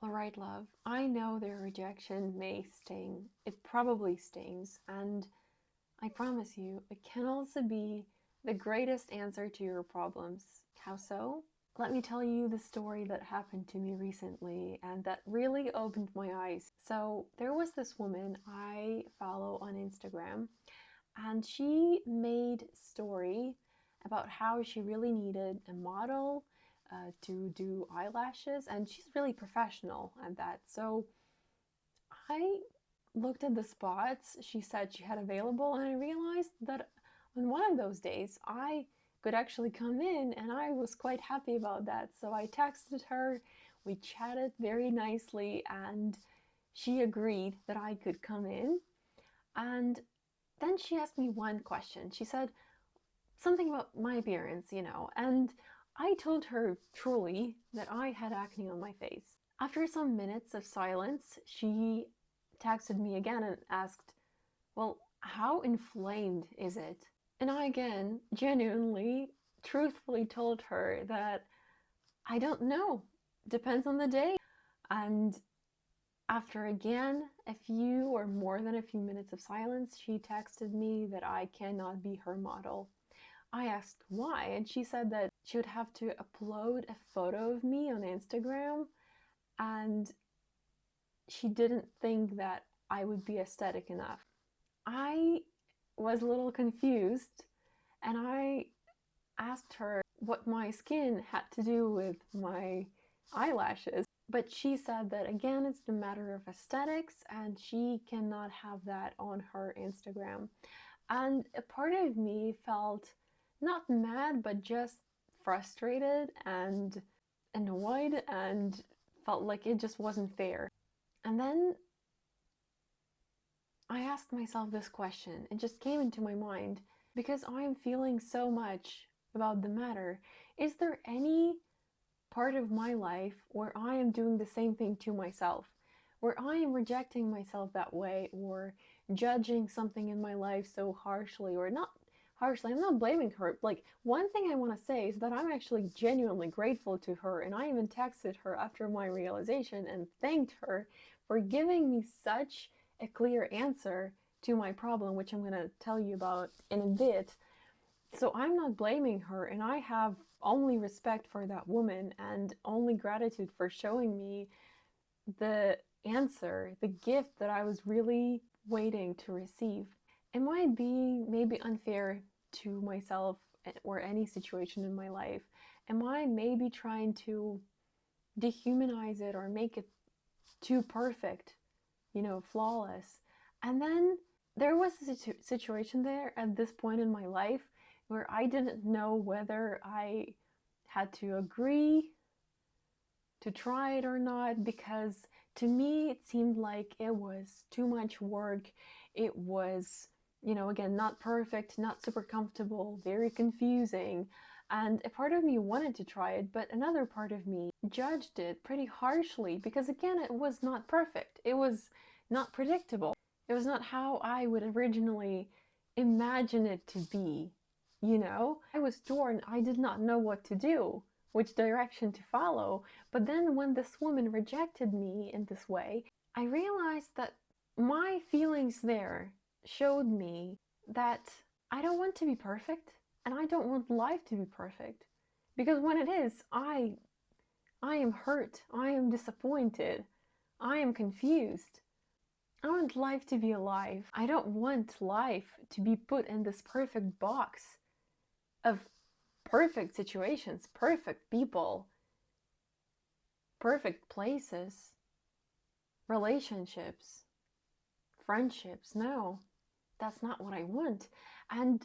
Alright, love, I know their rejection may sting. It probably stings, and I promise you, it can also be the greatest answer to your problems. How so? Let me tell you the story that happened to me recently and that really opened my eyes. So, there was this woman I follow on Instagram, and she made a story about how she really needed a model to do eyelashes, and she's really professional at that. So I looked at the spots she said she had available, and I realized that on one of those days I could actually come in, and I was quite happy about that. So I texted her, we chatted very nicely, and she agreed that I could come in. And then she asked me one question. She said something about my appearance, and I told her truly that I had acne on my face. After some minutes of silence, she texted me again and asked, "Well, how inflamed is it?" And I again, genuinely, truthfully told her that I don't know. Depends on the day. And after again a few or more than a few minutes of silence, she texted me that I cannot be her model. I asked why, and she said that she would have to upload a photo of me on Instagram, and she didn't think that I would be aesthetic enough. I was a little confused, and I asked her what my skin had to do with my eyelashes. But she said that again, it's a matter of aesthetics, and she cannot have that on her Instagram. And a part of me felt not mad, but just frustrated and annoyed, and felt like it just wasn't fair. And then I asked myself this question. It just came into my mind because I'm feeling so much about the matter. Is there any part of my life where I am doing the same thing to myself? Where I am rejecting myself that way, or judging something in my life so harshly, or not harshly, I'm not blaming her. Like, one thing I want to say is that I'm actually genuinely grateful to her, and I even texted her after my realization and thanked her for giving me such a clear answer to my problem, which I'm going to tell you about in a bit. So I'm not blaming her, and I have only respect for that woman and only gratitude for showing me the answer, the gift that I was really waiting to receive. Am I being maybe unfair to myself or any situation in my life? Am I maybe trying to dehumanize it or make it too perfect, flawless? And then there was a situation there at this point in my life where I didn't know whether I had to agree to try it or not, because to me it seemed like it was too much work. It was, again, not perfect, not super comfortable, very confusing. And a part of me wanted to try it, but another part of me judged it pretty harshly because, again, it was not perfect. It was not predictable. It was not how I would originally imagine it to be. I was torn. I did not know what to do, which direction to follow. But then when this woman rejected me in this way, I realized that my feelings there showed me that I don't want to be perfect, and I don't want life to be perfect. Because when it is, I am hurt, I am disappointed, I am confused. I want life to be alive. I don't want life to be put in this perfect box of perfect situations, perfect people, perfect places, relationships, friendships. No, that's not what I want. And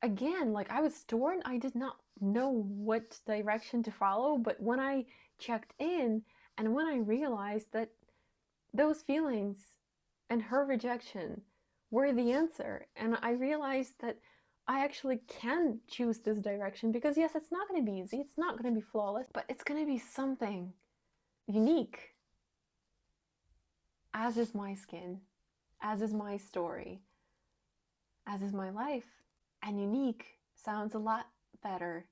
again, like, I was torn. I did not know what direction to follow. But when I checked in and when I realized that those feelings and her rejection were the answer, and I realized that I actually can choose this direction, because yes, it's not going to be easy, it's not going to be flawless, but it's going to be something unique. As is my skin, as is my story, as is my life. And unique sounds a lot better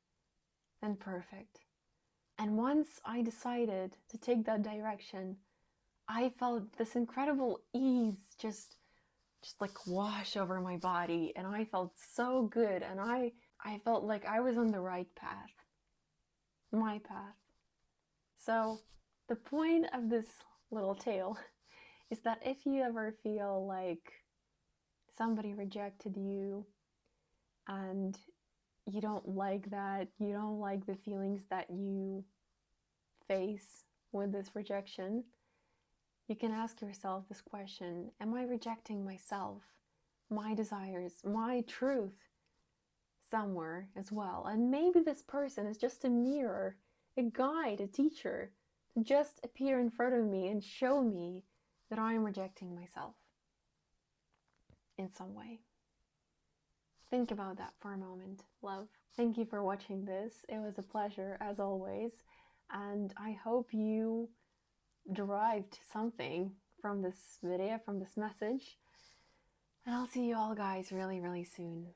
than perfect. And once I decided to take that direction, I felt this incredible ease just like wash over my body, and I felt so good, and I felt like I was on the right path, my path. So the point of this little tale is that if you ever feel like somebody rejected you and you don't like that, you don't like the feelings that you face with this rejection, you can ask yourself this question: am I rejecting myself, my desires, my truth somewhere as well? And maybe this person is just a mirror, a guide, a teacher to just appear in front of me and show me that I am rejecting myself in some way. Think about that for a moment, love. Thank you for watching this. It was a pleasure as always, and I hope you derived something from this video, from this message. And I'll see you all guys really, really soon.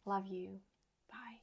Love you. Bye.